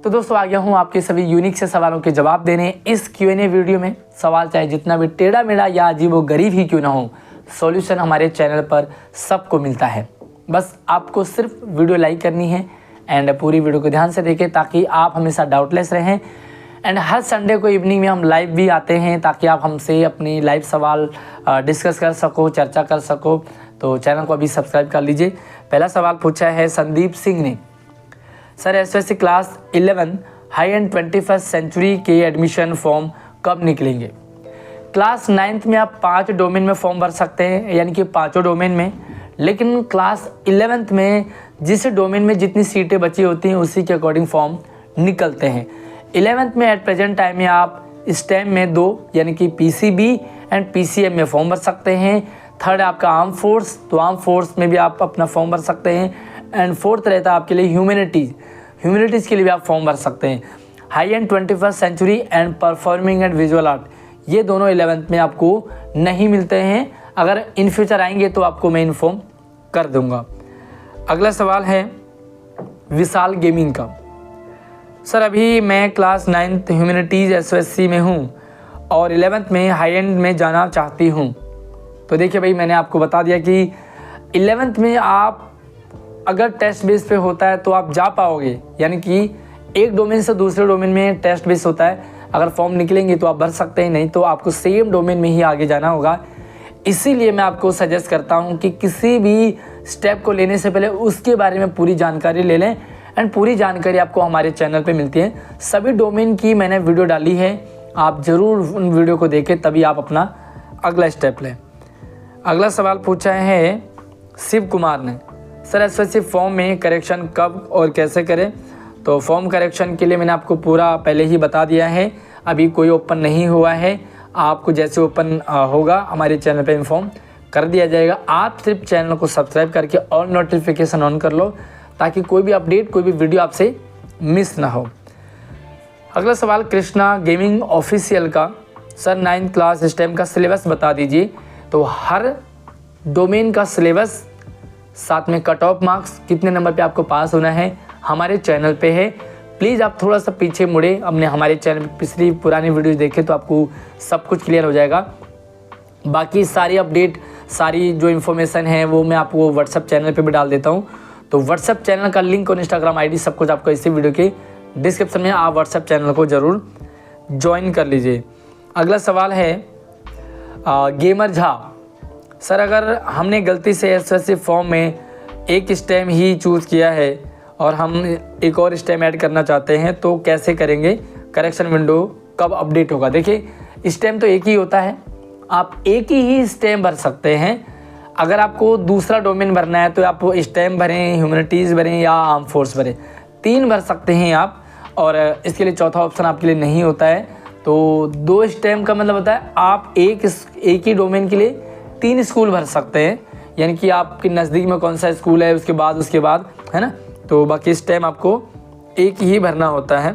तो दोस्तों आ गया हूँ आपके सभी यूनिक से सवालों के जवाब देने इस Q&A वीडियो में। सवाल चाहे जितना भी टेढ़ा मेढ़ा या अजीब व गरीब ही क्यों ना हो, सॉल्यूशन हमारे चैनल पर सबको मिलता है। बस आपको सिर्फ वीडियो लाइक करनी है एंड पूरी वीडियो को ध्यान से देखें ताकि आप हमेशा डाउटलेस रहें। एंड हर संडे को इवनिंग में हम लाइव भी आते हैं ताकि आप हमसे अपनी लाइव सवाल डिस्कस कर सको, चर्चा कर सको। तो चैनल को अभी सब्सक्राइब कर लीजिए। पहला सवाल पूछा है संदीप सिंह ने, sir SSC class 11 high end 21st century के एडमिशन फॉर्म कब निकलेंगे? क्लास 9th में आप 5 डोमेन में फॉर्म भर सकते हैं, यानी कि 5 डोमेन में। लेकिन क्लास 11th में जिस डोमेन में जितनी सीटें बची होती हैं उसी के अकॉर्डिंग फॉर्म निकलते हैं। 11th में एट प्रेजेंट टाइम में आप स्टेम में 2 यानी कि पीसीबी एंड पीसीएम में फॉर्म भर सकते हैं। थर्ड आपका आर्म फोर्स, तो आर्म फोर्स में भी आप अपना फॉर्म भर सकते हैं। एंड फोर्थ रहता है आपके लिए ह्यूमैनिटीज़ के लिए भी आप फॉर्म भर सकते हैं। High end 21st century and performing and visual art, ये दोनों 11th में आपको नहीं मिलते हैं। अगर इन फ्यूचर आएंगे तो आपको मैं इन्फॉर्म कर दूंगा। अगला सवाल है विशाल गेमिंग का, सर अभी मैं क्लास 9th ह्यूमैनिटीज़ एसएससी में हूँ और 11th में हाई एंड में जाना चाहती हूँ। तो देखिए भाई, मैंने आपको बता दिया कि 11th में आप अगर टेस्ट बेस पे होता है तो आप जा पाओगे, यानी कि एक डोमेन से दूसरे डोमेन में टेस्ट बेस होता है। अगर फॉर्म निकलेंगे तो आप भर सकते हैं, नहीं तो आपको सेम डोमेन में ही आगे जाना होगा। इसीलिए मैं आपको सजेस्ट करता हूं कि किसी भी स्टेप को लेने से पहले उसके बारे में पूरी जानकारी ले लें। एंड पूरी जानकारी आपको हमारे चैनल पे मिलती है। सभी डोमेन की मैंने वीडियो डाली है, आप ज़रूर उन वीडियो को देखें तभी आप अपना अगला स्टेप लें। अगला सवाल पूछा है शिव कुमार ने, सर एसएससी फॉर्म में करेक्शन कब और कैसे करें? तो फॉर्म करेक्शन के लिए मैंने आपको पूरा पहले ही बता दिया है, अभी कोई ओपन नहीं हुआ है। आपको जैसे ओपन होगा हमारे चैनल पे इन्फॉर्म कर दिया जाएगा। आप सिर्फ चैनल को सब्सक्राइब करके ऑल नोटिफिकेशन ऑन कर लो ताकि कोई भी अपडेट, कोई भी वीडियो आपसे मिस ना हो। अगला सवाल कृष्णा गेमिंग ऑफिशियल का, सर 9th क्लास स्टेम का सिलेबस बता दीजिए। तो हर डोमेन का सिलेबस, साथ में कट ऑफ मार्क्स, कितने नंबर पे आपको पास होना है, हमारे चैनल पे है। प्लीज़ आप थोड़ा सा पीछे मुड़े, हमने हमारे चैनल पे पिछली पुरानी वीडियोस देखे तो आपको सब कुछ क्लियर हो जाएगा। बाकी सारी अपडेट, सारी जो इन्फॉर्मेशन है वो मैं आपको व्हाट्सअप चैनल पे भी डाल देता हूँ। तो व्हाट्सअप चैनल का लिंक और इंस्टाग्राम आईडी सब कुछ आपको इसी वीडियो के डिस्क्रिप्शन में, आप व्हाट्सअप चैनल को ज़रूर ज्वाइन कर लीजिए। अगला सवाल है गेमर झा, सर अगर हमने गलती से एसएससी फॉर्म में एक स्टेम ही चूज़ किया है और हम एक और स्टेम ऐड करना चाहते हैं तो कैसे करेंगे? करेक्शन विंडो कब अपडेट होगा? देखिए स्टेम तो एक ही होता है, आप एक ही स्टेम भर सकते हैं। अगर आपको दूसरा डोमेन भरना है तो आप स्टेम भरें, ह्यूमैनिटीज़ भरें या आर्म फोर्स भरें, 3 भर सकते हैं आप। और इसके लिए चौथा ऑप्शन आपके लिए नहीं होता है। तो 2 स्टेम का मतलब होता है आप एक ही डोमेन के लिए 3 स्कूल भर सकते हैं, यानी कि आपके नज़दीक में कौन सा स्कूल है उसके बाद है ना। तो बाकी स्टेम आपको एक ही भरना होता है।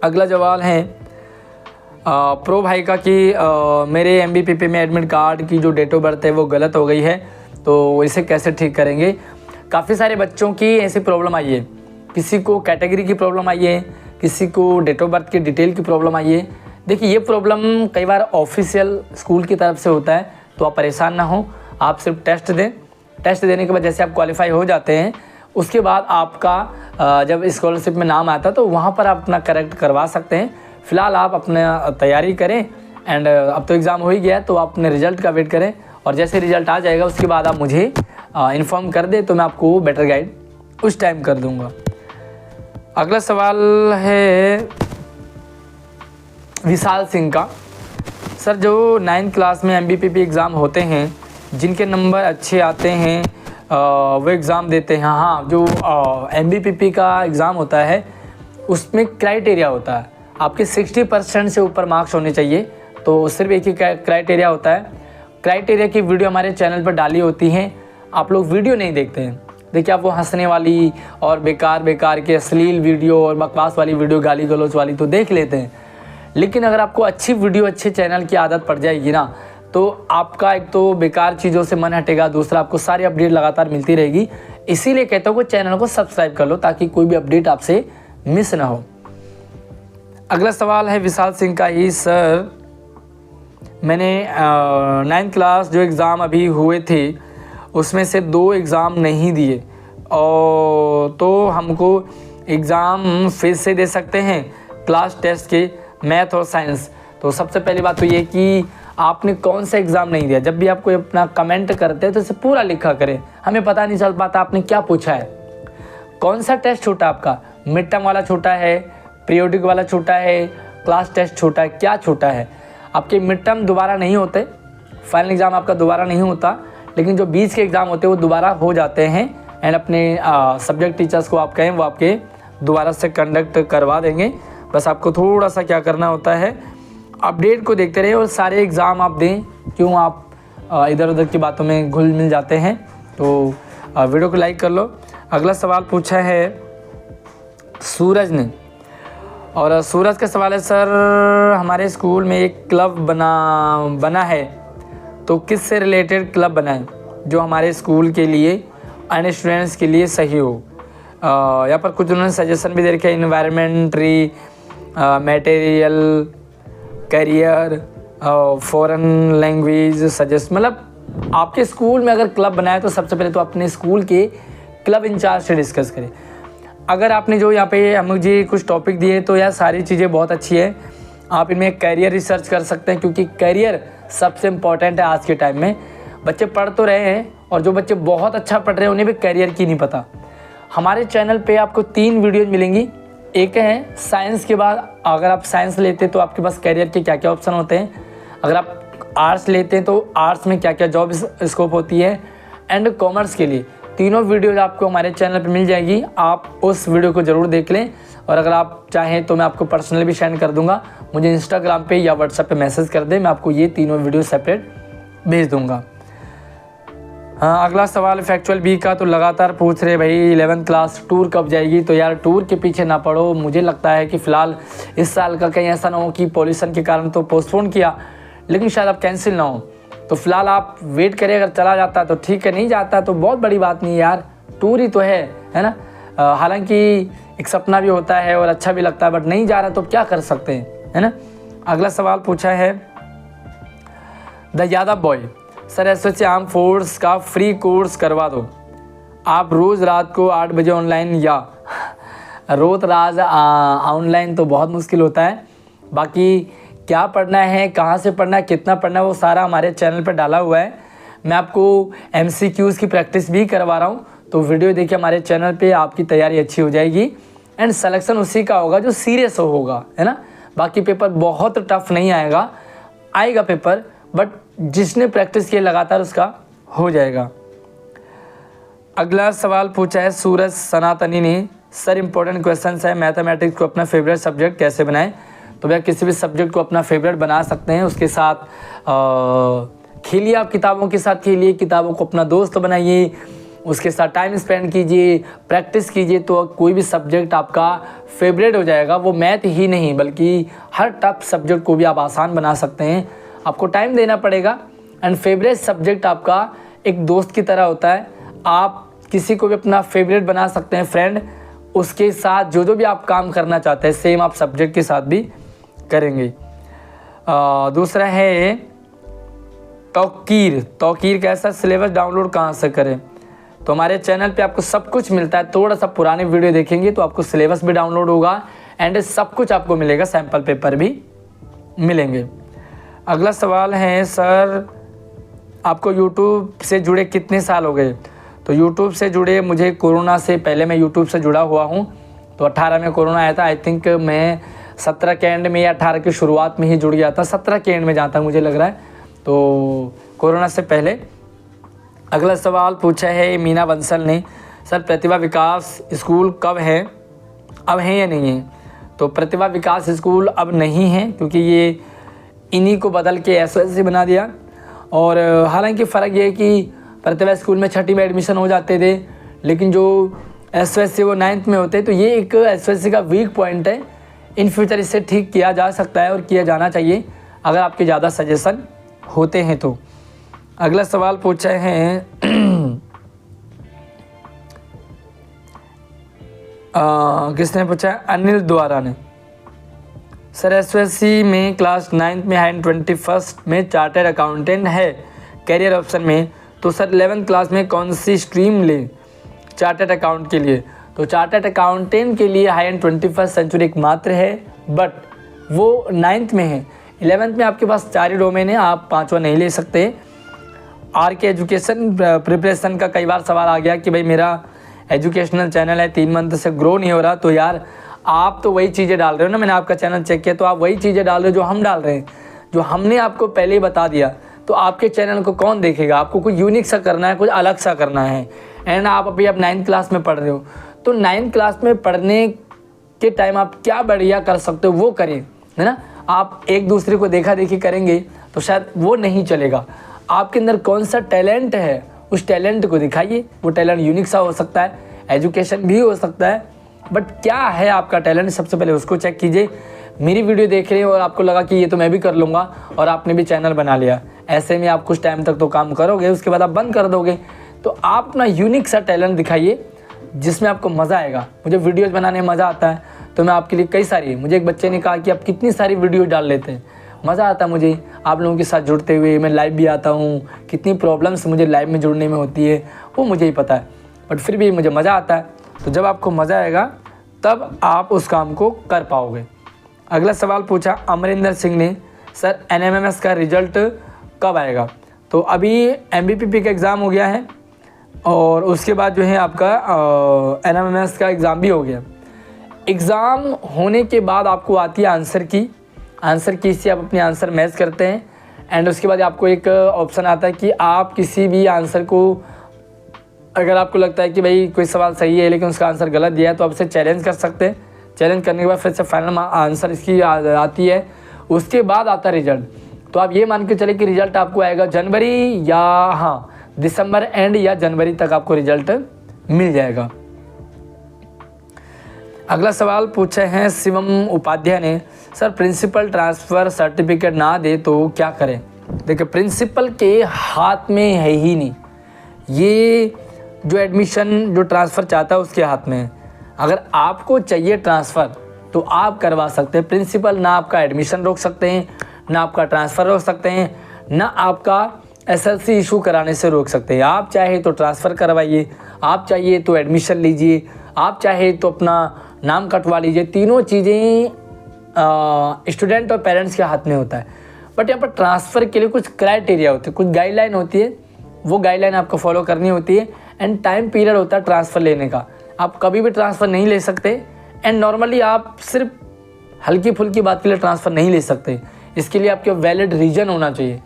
अगला सवाल है प्रो भाई का कि मेरे MBPP में एडमिट कार्ड की जो डेट ऑफ बर्थ है वो गलत हो गई है, तो इसे कैसे ठीक करेंगे? काफ़ी सारे बच्चों की ऐसी प्रॉब्लम आई है, किसी को कैटेगरी की प्रॉब्लम आई है, किसी को डेट ऑफ बर्थ की डिटेल की प्रॉब्लम आई है। देखिए ये प्रॉब्लम कई बार ऑफिशियल स्कूल की तरफ से होता है, तो आप परेशान ना हो, आप सिर्फ टेस्ट दें। टेस्ट देने के बाद जैसे आप क्वालिफाई हो जाते हैं उसके बाद आपका जब स्कॉलरशिप में नाम आता है तो वहाँ पर आप अपना करेक्ट करवा सकते हैं। फ़िलहाल आप अपना तैयारी करें एंड अब तो एग्ज़ाम हो ही गया तो आप अपने रिज़ल्ट का वेट करें और जैसे रिज़ल्ट आ जाएगा उसके बाद आप मुझे इन्फॉर्म कर दें तो मैं आपको बेटर गाइड उस टाइम कर दूँगा। अगला सवाल है विशाल सिंह का, सर जो 9th क्लास में MBPP एग्ज़ाम होते हैं, जिनके नंबर अच्छे आते हैं वो एग्ज़ाम देते हैं। हाँ, जो MBPP का एग्ज़ाम होता है उसमें क्राइटेरिया होता है, आपके 60% से ऊपर मार्क्स होने चाहिए। तो सिर्फ एक ही क्राइटेरिया होता है। क्राइटेरिया की वीडियो हमारे चैनल पर डाली होती हैं, आप लोग वीडियो नहीं देखते हैं। देखिए आप वो हंसने वाली और बेकार के अश्लील वीडियो और बकवास वाली वीडियो, गाली गलौज वाली तो देख लेते हैं, लेकिन अगर आपको अच्छी वीडियो, अच्छे चैनल की आदत पड़ जाएगी ना तो आपका एक तो बेकार चीज़ों से मन हटेगा, दूसरा आपको सारी अपडेट लगातार मिलती रहेगी। इसीलिए कहता हूँ कि चैनल को सब्सक्राइब कर लो ताकि कोई भी अपडेट आपसे मिस ना हो। अगला सवाल है विशाल सिंह का ही, सर मैंने 9th क्लास जो एग्ज़ाम अभी हुए थे उसमें से 2 एग्ज़ाम नहीं दिए, और तो हमको एग्ज़ाम फिर से दे सकते हैं क्लास टेस्ट के, मैथ और साइंस। तो सबसे पहली बात तो ये कि आपने कौन सा एग्ज़ाम नहीं दिया। जब भी आप कोई अपना कमेंट करते हैं तो इसे पूरा लिखा करें, हमें पता नहीं चल पाता आपने क्या पूछा है। कौन सा टेस्ट छूटा आपका, मिड टर्म वाला छूटा है, पीरियोडिक वाला छूटा है, क्लास टेस्ट छूटा है, क्या छूटा है। आपके मिड टर्म दोबारा नहीं होते, फाइनल एग्ज़ाम आपका दोबारा नहीं होता, लेकिन जो बीच के एग्ज़ाम होते हैं वो दोबारा हो जाते हैं। एंड अपने सब्जेक्ट टीचर्स को आप कहें वो आपके दोबारा से कंडक्ट करवा देंगे। बस आपको थोड़ा सा क्या करना होता है, अपडेट को देखते रहे और सारे एग्ज़ाम आप दें। क्यों आप इधर उधर की बातों में घुल मिल जाते हैं। तो वीडियो को लाइक कर लो। अगला सवाल पूछा है सूरज ने, और सूरज का सवाल है, सर हमारे स्कूल में एक क्लब बना है, तो किससे रिलेटेड क्लब बना है जो हमारे स्कूल के लिए अन्य स्टूडेंट्स के लिए सही हो। यहाँ पर कुछ उन्होंने सजेशन भी दे रखे, environmental, material, career, foreign language suggest. मतलब आपके स्कूल में अगर क्लब बनाए तो सबसे पहले तो अपने स्कूल के क्लब इंचार्ज से डिस्कस करें। अगर आपने जो यहाँ पे मुझे कुछ टॉपिक दिए तो यार सारी चीज़ें बहुत अच्छी है, आप इनमें करियर रिसर्च कर सकते हैं, क्योंकि करियर सबसे इम्पॉर्टेंट है आज के टाइम में। बच्चे पढ़ तो रहे हैं, और जो बच्चे बहुत अच्छा पढ़ रहे हैं उन्हें भी करियर की नहीं पता। हमारे चैनल पे आपको 3 वीडियोज़ मिलेंगी। एक है साइंस के बाद, अगर आप साइंस लेते हैं तो आपके पास करियर के क्या क्या ऑप्शन होते हैं, अगर आप आर्ट्स लेते हैं तो आर्ट्स में क्या क्या जॉब स्कोप होती है, एंड कॉमर्स के लिए। तीनों वीडियोज़ आपको हमारे चैनल पर मिल जाएगी, आप उस वीडियो को ज़रूर देख लें। और अगर आप चाहें तो मैं आपको पर्सनली भी सेंड कर दूंगा, मुझे इंस्टाग्राम पे या व्हाट्सएप पे मैसेज कर दें, मैं आपको ये तीनों वीडियो सेपरेट भेज दूंगा। हाँ, अगला सवाल फैक्चुअल बी का, तो लगातार पूछ रहे भाई 11th क्लास टूर कब जाएगी। तो यार टूर के पीछे ना पड़ो, मुझे लगता है कि फ़िलहाल इस साल का कहीं ऐसा ना हो कि पॉल्यूशन के कारण तो पोस्टपोन किया, लेकिन शायद अब कैंसिल ना हो। तो फ़िलहाल आप वेट करें, अगर चला जाता तो ठीक है, नहीं जाता तो बहुत बड़ी बात नहीं यार, टूर ही तो है ना। हालांकि एक सपना भी होता है और अच्छा भी लगता है, बट नहीं जा रहा तो क्या कर सकते हैं, है ना। अगला सवाल पूछा है the Yadav boy, sir SSC arm force का फ्री कोर्स करवा दो, आप रोज़ रात को 8 बजे ऑनलाइन, या रोज़ रात ऑनलाइन तो बहुत मुश्किल होता है। बाकी क्या पढ़ना है, कहाँ से पढ़ना है, कितना पढ़ना है, वो सारा हमारे चैनल पर डाला हुआ है। मैं आपको MCQs की प्रैक्टिस भी करवा रहा हूँ, तो वीडियो देखिए हमारे चैनल पे, आपकी तैयारी अच्छी हो जाएगी। एंड सिलेक्शन उसी का होगा जो सीरियस होगा, है ना। बाकी पेपर बहुत टफ नहीं आएगा पेपर, बट जिसने प्रैक्टिस किया लगातार उसका हो जाएगा। अगला सवाल पूछा है सूरज सनातनी ने, सर इंपॉर्टेंट क्वेश्चन है, मैथमेटिक्स को अपना फेवरेट सब्जेक्ट कैसे बनाएं। तो भैया किसी भी सब्जेक्ट को अपना फेवरेट बना सकते हैं, उसके साथ खेलिए, आप किताबों के साथ खेलिए, किताबों को अपना दोस्त बनाइए, उसके साथ टाइम स्पेंड कीजिए, प्रैक्टिस कीजिए, तो कोई भी सब्जेक्ट आपका फेवरेट हो जाएगा। वो मैथ ही नहीं बल्कि हर टफ सब्जेक्ट को भी आप आसान बना सकते हैं, आपको टाइम देना पड़ेगा। एंड फेवरेट सब्जेक्ट आपका एक दोस्त की तरह होता है, आप किसी को भी अपना फेवरेट बना सकते हैं फ्रेंड, उसके साथ जो भी आप काम करना चाहते हैं सेम आप सब्जेक्ट के साथ भी करेंगे। दूसरा है तौकीर कैसा सिलेबस डाउनलोड कहाँ से करें। तो हमारे चैनल पे आपको सब कुछ मिलता है, थोड़ा सा पुराने वीडियो देखेंगे तो आपको सिलेबस भी डाउनलोड होगा, एंड सब कुछ आपको मिलेगा, सैम्पल पेपर भी मिलेंगे। अगला सवाल है सर आपको यूट्यूब से जुड़े कितने साल हो गए। तो यूट्यूब से जुड़े मुझे कोरोना से पहले मैं यूट्यूब से जुड़ा हुआ हूँ, तो 18 में कोरोना आया था, आई थिंक मैं 17 के एंड में या 18 की शुरुआत में ही जुड़ गया था, 17 के एंड में जहाँ तक मुझे लग रहा है, तो कोरोना से पहले। अगला सवाल पूछा है मीना बंसल ने, सर प्रतिभा विकास स्कूल कब है, अब है या नहीं है। तो प्रतिभा विकास स्कूल अब नहीं है, क्योंकि ये इन्हीं को बदल के एसएससी बना दिया। और हालांकि फ़र्क ये है कि प्रतिभा स्कूल में 6ठी में एडमिशन हो जाते थे, लेकिन जो एसएससी वो 9th में होते, तो ये एक एसएससी का वीक पॉइंट है। इन फ्यूचर इससे ठीक किया जा सकता है और किया जाना चाहिए अगर आपके ज़्यादा सजेशन होते हैं तो। अगला सवाल पूछा है किसने पूछा है? अनिल द्वारा ने। सर एसएससी में क्लास 9th में 121st में चार्टर्ड अकाउंटेंट है कैरियर ऑप्शन में, तो सर 11th क्लास में कौन सी स्ट्रीम ले चार्टर्ड अकाउंट के लिए? तो चार्टर्ड अकाउंटेंट के लिए 121st सेंचुरी एकमात्र है, बट वो 9th में है। 11th में आपके पास 4 ही डोमेन है, आप 5वां नहीं ले सकते। आर के एजुकेशन प्रिपरेशन का कई बार सवाल आ गया कि भाई मेरा एजुकेशनल चैनल है 3 मंथ से ग्रो नहीं हो रहा, तो यार आप तो वही चीज़ें डाल रहे हो ना, मैंने आपका चैनल चेक किया तो आप वही चीज़ें डाल रहे हो जो हम डाल रहे हैं, जो हमने आपको पहले ही बता दिया। तो आपके चैनल को कौन देखेगा? आपको कुछ यूनिक सा करना है, कुछ अलग सा करना है। एंड आप अभी 9th क्लास में पढ़ रहे हो, तो 9th क्लास में पढ़ने के टाइम आप क्या बढ़िया कर सकते हो वो करें, है ना। आप एक दूसरे को देखा देखी करेंगे तो शायद वो नहीं चलेगा। आपके अंदर कौन सा टैलेंट है उस टैलेंट को दिखाइए। वो टैलेंट यूनिक सा हो सकता है, एजुकेशन भी हो सकता है, बट क्या है आपका टैलेंट सबसे पहले उसको चेक कीजिए। मेरी वीडियो देख रहे हैं और आपको लगा कि ये तो मैं भी कर लूँगा और आपने भी चैनल बना लिया, ऐसे में आप कुछ टाइम तक तो काम करोगे, उसके बाद आप बंद कर दोगे। तो आप अपना यूनिक सा टैलेंट दिखाइए जिसमें आपको मज़ा आएगा। मुझे वीडियोज़ बनाने में मज़ा आता है, तो मैं आपके लिए कई सारी, मुझे एक बच्चे ने कहा कि आप कितनी सारी वीडियो डाल लेते हैं, मज़ा आता है मुझे आप लोगों के साथ जुड़ते हुए। मैं लाइव भी आता हूँ, कितनी प्रॉब्लम्स मुझे लाइव में जुड़ने में होती है वो मुझे ही पता है, बट फिर भी मुझे मज़ा आता है। तो जब आपको मज़ा आएगा तब आप उस काम को कर पाओगे। अगला सवाल पूछा अमरिंदर सिंह ने, सर NMMS का रिजल्ट कब आएगा? तो अभी MBPP का एग्ज़ाम हो गया है और उसके बाद जो है आपका NMMS का एग्ज़ाम भी हो गया। एग्ज़ाम होने के बाद आपको आती है आंसर की से आप अपने आंसर मैच करते हैं एंड उसके बाद आपको एक ऑप्शन आता है कि आप किसी भी आंसर को, अगर आपको लगता है कि भाई कोई सवाल सही है लेकिन उसका आंसर गलत दिया है तो आप इसे चैलेंज कर सकते हैं। चैलेंज करने के बाद फिर से फाइनल आंसर इसकी आती है, उसके बाद आता है रिजल्ट। तो आप ये मान के चले कि रिजल्ट आपको आएगा जनवरी या दिसंबर एंड या जनवरी तक आपको रिजल्ट मिल जाएगा। अगला सवाल पूछे हैं शिवम उपाध्याय ने, सर प्रिंसिपल ट्रांसफ़र सर्टिफिकेट ना दे तो क्या करें? देखिए प्रिंसिपल के हाथ में है ही नहीं, ये जो एडमिशन जो ट्रांसफ़र चाहता है उसके हाथ में है। अगर आपको चाहिए ट्रांसफ़र तो आप करवा सकते हैं। प्रिंसिपल ना आपका एडमिशन रोक सकते हैं, ना आपका ट्रांसफ़र रोक सकते हैं, ना आपका SLC इशू कराने से रोक सकते हैं। आप चाहे तो ट्रांसफ़र करवाइए, आप चाहिए तो एडमिशन लीजिए, आप चाहे तो अपना नाम कटवा लीजिए। तीनों चीज़ें स्टूडेंट और पेरेंट्स के हाथ में होता है। बट यहाँ पर ट्रांसफ़र के लिए कुछ क्राइटेरिया होते हैं, कुछ गाइडलाइन होती है, वो गाइडलाइन आपको फॉलो करनी होती है एंड टाइम पीरियड होता है ट्रांसफ़र लेने का। आप कभी भी ट्रांसफ़र नहीं ले सकते एंड नॉर्मली आप सिर्फ हल्की फुल्की बात के लिए ट्रांसफ़र नहीं ले सकते। इसके लिए आपके वैलिड रीज़न होना चाहिए।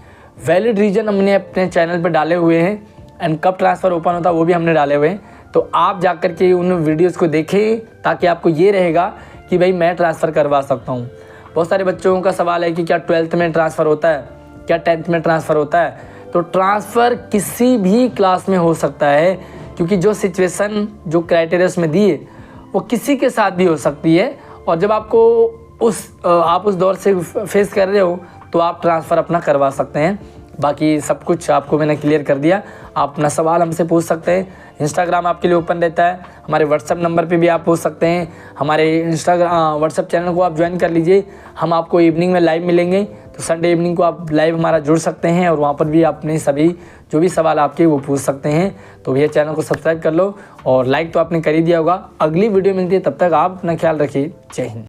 वैलिड रीज़न हमने अपने चैनल पर डाले हुए हैं एंड कब ट्रांसफ़र ओपन होता है वो भी हमने डाले हुए हैं, तो आप जा कर के उन वीडियोज़ को देखें ताकि आपको ये रहेगा कि भाई मैं ट्रांसफ़र करवा सकता हूँ। बहुत सारे बच्चों का सवाल है कि क्या 12th में ट्रांसफ़र होता है, क्या 10th में ट्रांसफ़र होता है? तो ट्रांसफ़र किसी भी क्लास में हो सकता है, क्योंकि जो सिचुएशन जो क्राइटेरिया उसमें दिए वो किसी के साथ भी हो सकती है। और जब आपको आप उस दौर से फेस कर रहे हो तो आप ट्रांसफ़र अपना करवा सकते हैं। बाकी सब कुछ आपको मैंने क्लियर कर दिया। आप अपना सवाल हमसे पूछ सकते हैं, इंस्टाग्राम आपके लिए ओपन रहता है, हमारे व्हाट्सएप नंबर पे भी आप पूछ सकते हैं। हमारे व्हाट्सएप चैनल को आप ज्वाइन कर लीजिए, हम आपको इवनिंग में लाइव मिलेंगे, तो संडे इवनिंग को आप लाइव हमारा जुड़ सकते हैं और वहाँ पर भी अपने सभी जो भी सवाल आपके वो पूछ सकते हैं। तो भैया चैनल को सब्सक्राइब कर लो और लाइक तो आपने कर ही दिया होगा। अगली वीडियो मिलती है, तब तक आप अपना ख्याल रखिए। जय हिंद।